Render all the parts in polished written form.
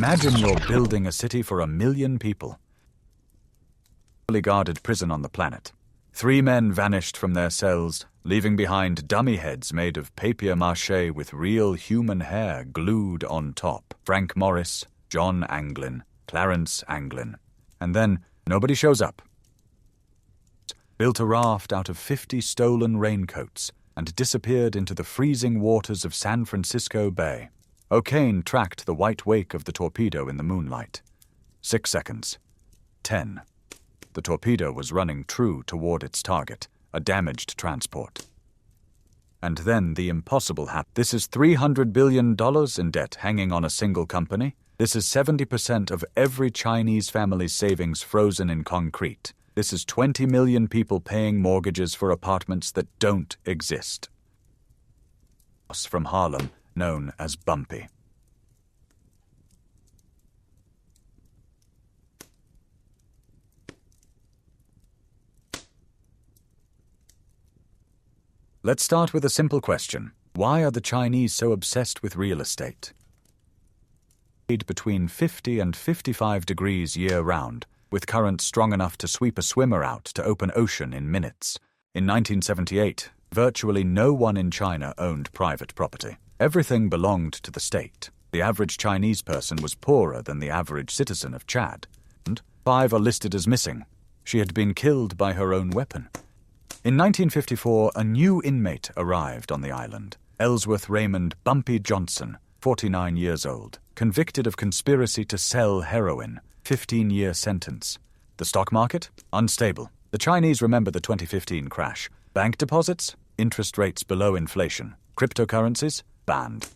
Imagine you're building a city for 1 million people. Fully guarded prison on the planet. 3 men vanished from their cells, leaving behind dummy heads made of papier-mâché with real human hair glued on top. Frank Morris, John Anglin, Clarence Anglin. And then, nobody shows up. Built a raft out of 50 stolen raincoats and disappeared into the freezing waters of San Francisco Bay. O'Kane tracked the white wake of the torpedo in the moonlight. 6 seconds. 10. The torpedo was running true toward its target, a damaged transport. And then the impossible happened. This is $300 billion in debt hanging on a single company. This is 70% of every Chinese family's savings frozen in concrete. This is 20 million people paying mortgages for apartments that don't exist. From Harlem, known as Bumpy. Let's start with a simple question. Why are the Chinese so obsessed with real estate? Between 50 and 55 degrees year-round, with currents strong enough to sweep a swimmer out to open ocean in minutes. In 1978, virtually no one in China owned private property. Everything belonged to the state. The average Chinese person was poorer than the average citizen of Chad. And 5 are listed as missing. She had been killed by her own weapon. In 1954, a new inmate arrived on the island, Ellsworth Raymond Bumpy Johnson, 49 years old, convicted of conspiracy to sell heroin, 15-year sentence. The stock market? Unstable. The Chinese remember the 2015 crash. Bank deposits? Interest rates below inflation. Cryptocurrencies? Banned.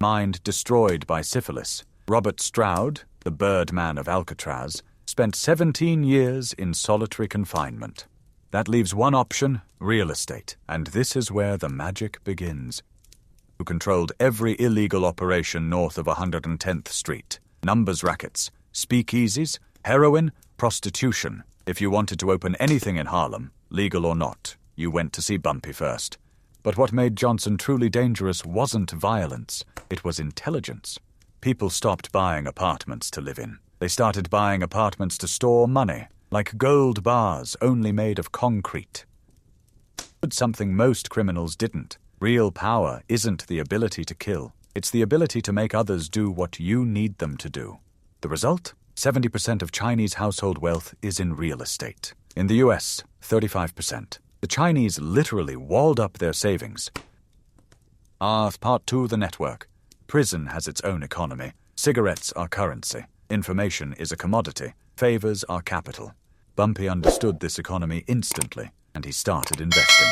Mind destroyed by syphilis. Robert Stroud, the Birdman of Alcatraz, spent 17 years in solitary confinement. That leaves one option, real estate, and this is where the magic begins. Who controlled every illegal operation north of 110th Street. Numbers rackets, speakeasies, heroin, prostitution. If you wanted to open anything in Harlem, legal or not, you went to see Bumpy first. But what made Johnson truly dangerous wasn't violence, it was intelligence. People stopped buying apartments to live in. They started buying apartments to store money, like gold bars only made of concrete. But something most criminals didn't. Real power isn't the ability to kill. It's the ability to make others do what you need them to do. The result? 70% of Chinese household wealth is in real estate. In the US, 35%. The Chinese literally walled up their savings. Part 2, the network. Prison has its own economy. Cigarettes are currency. Information is a commodity. Favors are capital. Bumpy understood this economy instantly, and he started investing.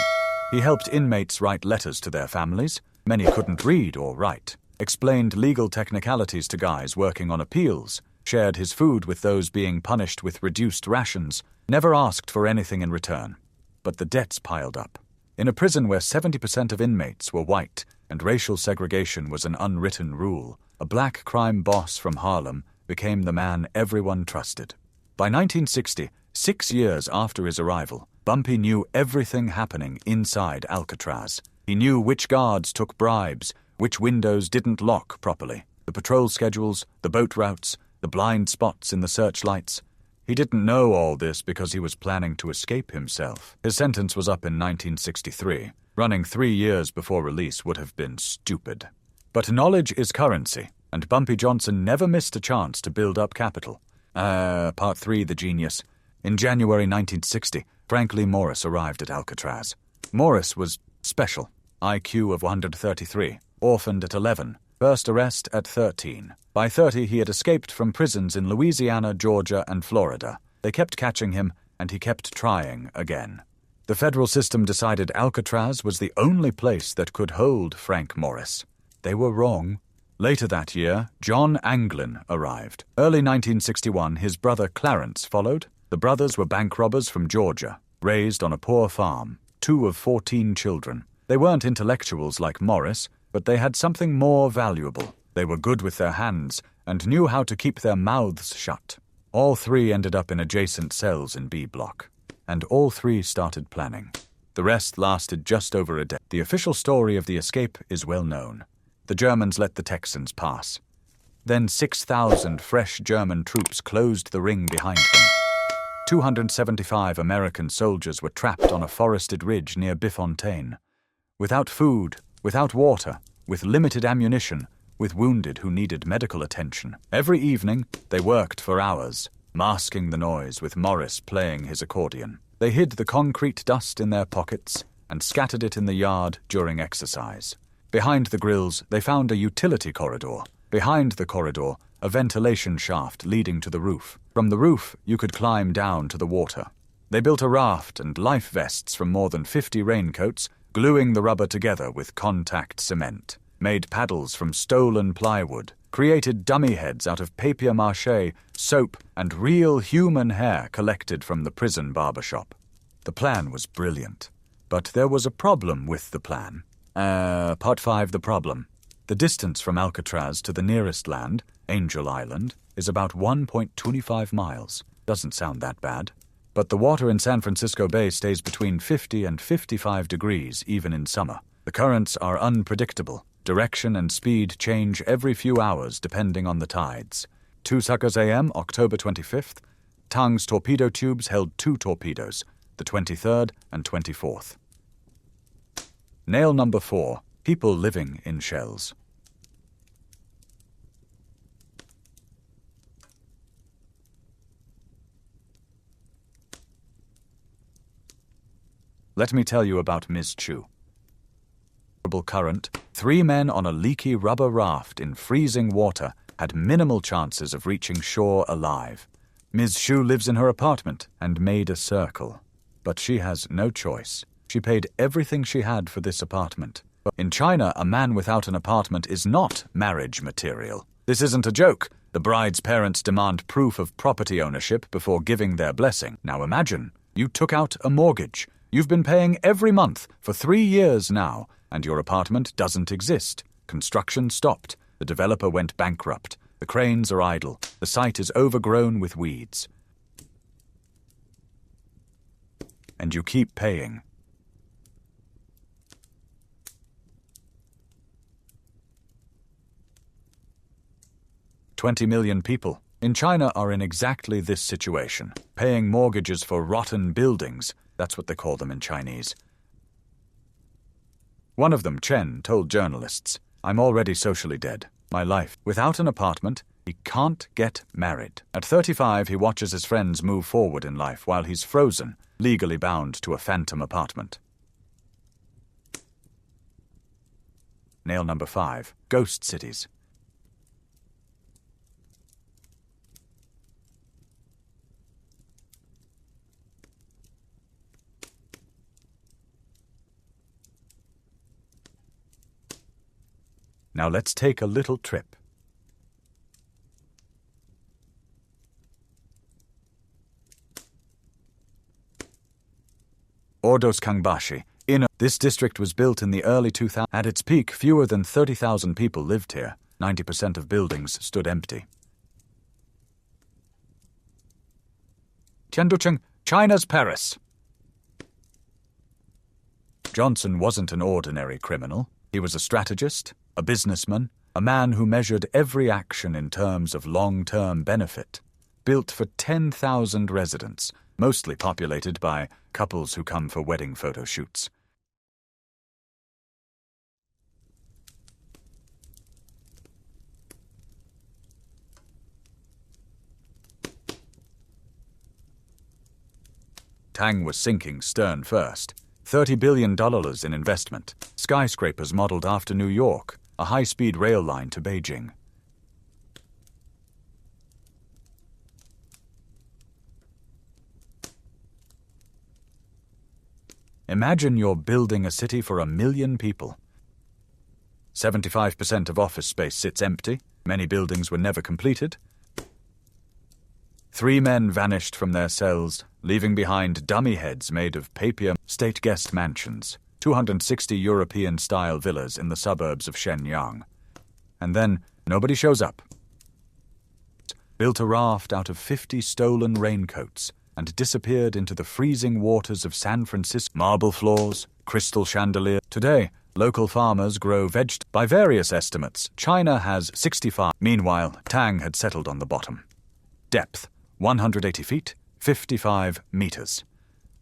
He helped inmates write letters to their families. Many couldn't read or write. Explained legal technicalities to guys working on appeals. Shared his food with those being punished with reduced rations. Never asked for anything in return. But the debts piled up. In a prison where 70% of inmates were white and racial segregation was an unwritten rule, a black crime boss from Harlem became the man everyone trusted. By 1960, 6 years after his arrival, Bumpy knew everything happening inside Alcatraz. He knew which guards took bribes, which windows didn't lock properly, the patrol schedules, the boat routes, the blind spots in the searchlights. He didn't know all this because he was planning to escape himself. His sentence was up in 1963. Running 3 years before release would have been stupid. But knowledge is currency, and Bumpy Johnson never missed a chance to build up capital. Part 3, the genius. In January 1960, Frank Lee Morris arrived at Alcatraz. Morris was special. IQ of 133. Orphaned at 11. First arrest at 13. By 30, he had escaped from prisons in Louisiana, Georgia, and Florida. They kept catching him, and he kept trying again. The federal system decided Alcatraz was the only place that could hold Frank Morris. They were wrong. Later that year, John Anglin arrived. Early 1961, his brother Clarence followed. The brothers were bank robbers from Georgia, raised on a poor farm, 2 of 14 children. They weren't intellectuals like Morris, but they had something more valuable. They were good with their hands and knew how to keep their mouths shut. All 3 ended up in adjacent cells in B Block, and all 3 started planning. The rest lasted just over a day. The official story of the escape is well known. The Germans let the Texans pass. Then 6,000 fresh German troops closed the ring behind them. 275 American soldiers were trapped on a forested ridge near Bifontaine. Without food, without water, with limited ammunition, with wounded who needed medical attention. Every evening, they worked for hours, masking the noise with Morris playing his accordion. They hid the concrete dust in their pockets and scattered it in the yard during exercise. Behind the grills, they found a utility corridor. Behind the corridor, a ventilation shaft leading to the roof. From the roof, you could climb down to the water. They built a raft and life vests from more than 50 raincoats, gluing the rubber together with contact cement. Made paddles from stolen plywood. Created dummy heads out of papier-mâché, soap, and real human hair collected from the prison barbershop. The plan was brilliant. But there was a problem with the plan. Part 5, the problem. The distance from Alcatraz to the nearest land, Angel Island, is about 1.25 miles. Doesn't sound that bad. But the water in San Francisco Bay stays between 50 and 55 degrees even in summer. The currents are unpredictable. Direction and speed change every few hours depending on the tides. 2 Suckers AM, October 25th. Tang's torpedo tubes held 2 torpedoes, the 23rd and 24th. Nail number 4. People living in shells. Let me tell you about Ms. Chu. Current, 3 men on a leaky rubber raft in freezing water had minimal chances of reaching shore alive. Ms. Chu lives in her apartment and made a circle. But she has no choice. She paid everything she had for this apartment. In China, a man without an apartment is not marriage material. This isn't a joke. The bride's parents demand proof of property ownership before giving their blessing. Now imagine, you took out a mortgage. You've been paying every month for 3 years now, and your apartment doesn't exist. Construction stopped. The developer went bankrupt. The cranes are idle. The site is overgrown with weeds. And you keep paying. $20 million people in China are in exactly this situation, paying mortgages for rotten buildings. That's what they call them in Chinese. One of them, Chen, told journalists, "I'm already socially dead. My life. Without an apartment, he can't get married." At 35, he watches his friends move forward in life while he's frozen, legally bound to a phantom apartment. Nail number 5. Ghost cities. Now let's take a little trip. Ordos Kangbashi. This district was built in the early 2000s. At its peak, fewer than 30,000 people lived here. 90% of buildings stood empty. Tianducheng, China's Paris. Johnson wasn't an ordinary criminal. He was a strategist, a businessman, a man who measured every action in terms of long-term benefit. Built for 10,000 residents, mostly populated by couples who come for wedding photo shoots. Tang was sinking stern first. $30 billion in investment. Skyscrapers modeled after New York. A high-speed rail line to Beijing. Imagine you're building a city for 1 million people. 75% of office space sits empty. Many buildings were never completed. 3 men vanished from their cells, leaving behind dummy heads made of papier. State guest mansions, 260 European-style villas in the suburbs of Shenyang. And then, nobody shows up. Built a raft out of 50 stolen raincoats and disappeared into the freezing waters of San Francisco. Marble floors, crystal chandelier. Today, Local farmers grow vegetables. By various estimates, China has 65. Meanwhile, Tang had settled on the bottom. Depth, 180 feet, 55 meters.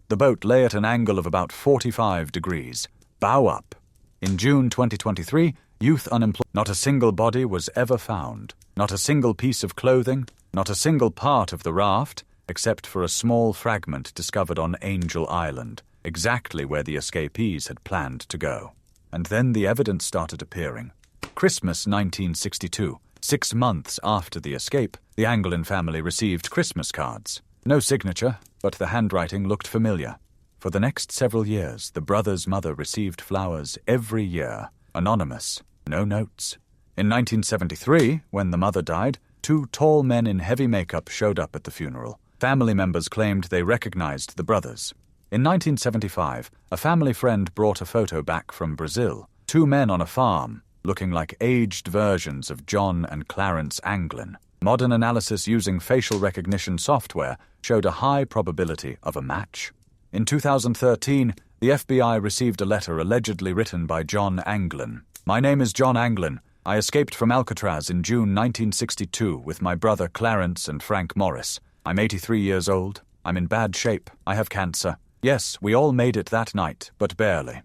The boat lay at an angle of about 45 degrees. Bow up. In June 2023, youth unemployed. Not a single body was ever found. Not a single piece of clothing. Not a single part of the raft, except for a small fragment discovered on Angel Island, exactly where the escapees had planned to go. And then the evidence started appearing. Christmas 1962. 6 months after the escape, the Anglin family received Christmas cards. No signature, but the handwriting looked familiar. For the next several years, the brothers' mother received flowers every year, anonymous, no notes. In 1973, when the mother died, 2 tall men in heavy makeup showed up at the funeral. Family members claimed they recognized the brothers. In 1975, a family friend brought a photo back from Brazil. 2 men on a farm, looking like aged versions of John and Clarence Anglin. Modern analysis using facial recognition software showed a high probability of a match. In 2013, the FBI received a letter allegedly written by John Anglin. "My name is John Anglin. I escaped from Alcatraz in June 1962 with my brother Clarence and Frank Morris. I'm 83 years old. I'm in bad shape. I have cancer. Yes, we all made it that night, but barely."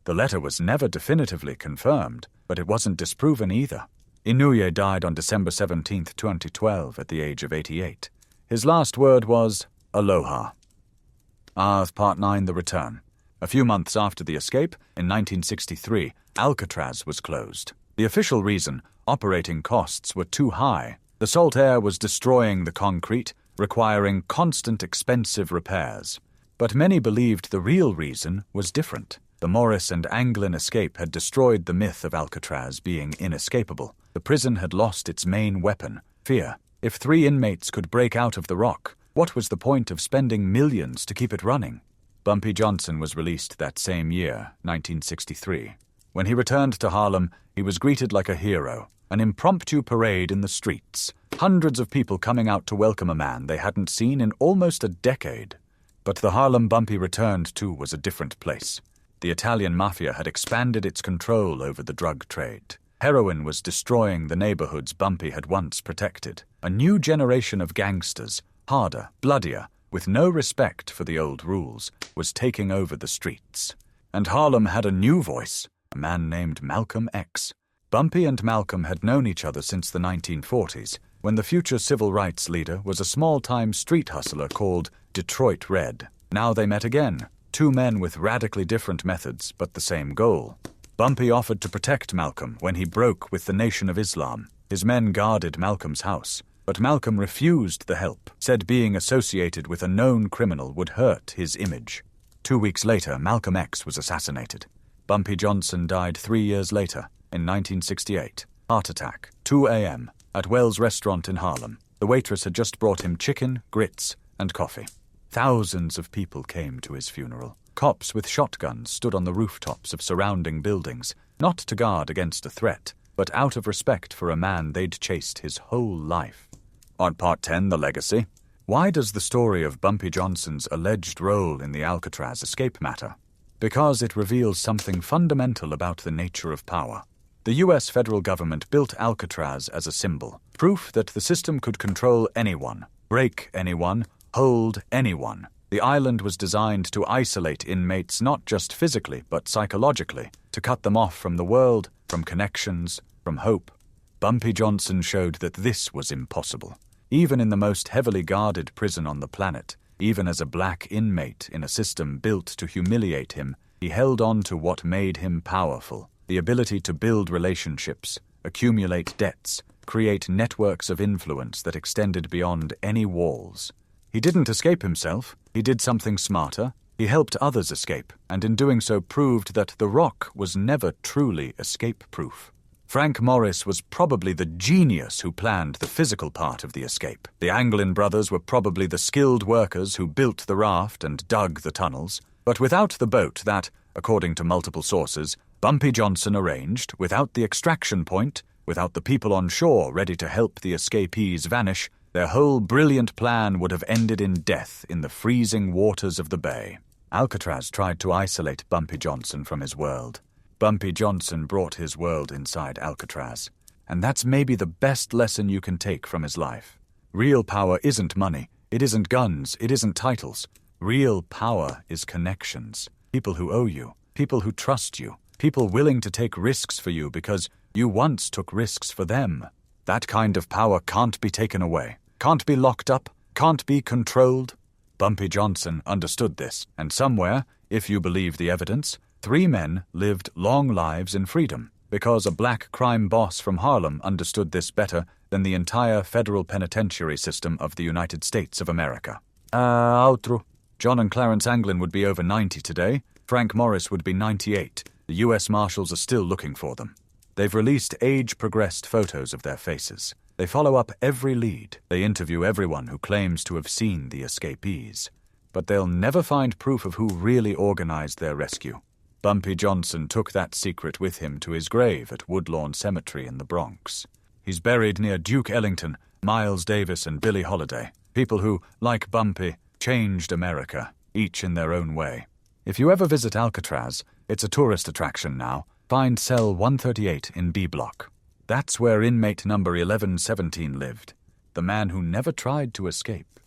The letter was never definitively confirmed, but it wasn't disproven either. Inouye died on December 17, 2012, at the age of 88. His last word was, "Aloha." Part 9, The Return. A few months after the escape, in 1963, Alcatraz was closed. The official reason, operating costs were too high. The salt air was destroying the concrete, requiring constant expensive repairs. But many believed the real reason was different. The Morris and Anglin escape had destroyed the myth of Alcatraz being inescapable. The prison had lost its main weapon, fear. If 3 inmates could break out of the rock, what was the point of spending millions to keep it running? Bumpy Johnson was released that same year, 1963. When he returned to Harlem, he was greeted like a hero, an impromptu parade in the streets, hundreds of people coming out to welcome a man they hadn't seen in almost a decade. But the Harlem Bumpy returned to was a different place. The Italian Mafia had expanded its control over the drug trade. Heroin was destroying the neighborhoods Bumpy had once protected. A new generation of gangsters, harder, bloodier, with no respect for the old rules, was taking over the streets. And Harlem had a new voice, a man named Malcolm X. Bumpy and Malcolm had known each other since the 1940s, when the future civil rights leader was a small-time street hustler called Detroit Red. Now they met again, 2 men with radically different methods, but the same goal. Bumpy offered to protect Malcolm when he broke with the Nation of Islam. His men guarded Malcolm's house, but Malcolm refused the help, said being associated with a known criminal would hurt his image. 2 weeks later, Malcolm X was assassinated. Bumpy Johnson died 3 years later, in 1968. Heart attack, 2 a.m., at Wells Restaurant in Harlem. The waitress had just brought him chicken, grits, and coffee. Thousands of people came to his funeral. Cops with shotguns stood on the rooftops of surrounding buildings, not to guard against a threat, but out of respect for a man they'd chased his whole life. On Part 10, The Legacy. Why does the story of Bumpy Johnson's alleged role in the Alcatraz escape matter? Because it reveals something fundamental about the nature of power. The U.S. federal government built Alcatraz as a symbol, proof that the system could control anyone, break anyone, hold anyone. The island was designed to isolate inmates not just physically but psychologically, to cut them off from the world, from connections, from hope. Bumpy Johnson showed that this was impossible. Even in the most heavily guarded prison on the planet, even as a black inmate in a system built to humiliate him, he held on to what made him powerful, the ability to build relationships, accumulate debts, create networks of influence that extended beyond any walls. He didn't escape himself, he did something smarter. He helped others escape, and in doing so proved that the rock was never truly escape-proof. Frank Morris was probably the genius who planned the physical part of the escape. The Anglin brothers were probably the skilled workers who built the raft and dug the tunnels. But without the boat that, according to multiple sources, Bumpy Johnson arranged, without the extraction point, without the people on shore ready to help the escapees vanish, their whole brilliant plan would have ended in death in the freezing waters of the bay. Alcatraz tried to isolate Bumpy Johnson from his world. Bumpy Johnson brought his world inside Alcatraz. And that's maybe the best lesson you can take from his life. Real power isn't money. It isn't guns. It isn't titles. Real power is connections. People who owe you. People who trust you. People willing to take risks for you because you once took risks for them. That kind of power can't be taken away. Can't be locked up. Can't be controlled. Bumpy Johnson understood this, and somewhere, if you believe the evidence, 3 men lived long lives in freedom, because a black crime boss from Harlem understood this better than the entire federal penitentiary system of the United States of America. Outro. John and Clarence Anglin would be over 90 today. Frank Morris would be 98. The U.S. Marshals are still looking for them. They've released age-progressed photos of their faces. They follow up every lead. They interview everyone who claims to have seen the escapees. But they'll never find proof of who really organized their rescue. Bumpy Johnson took that secret with him to his grave at Woodlawn Cemetery in the Bronx. He's buried near Duke Ellington, Miles Davis, and Billie Holiday, people who, like Bumpy, changed America, each in their own way. If you ever visit Alcatraz, it's a tourist attraction now. Find cell 138 in B Block. That's where inmate number 1117 lived, the man who never tried to escape.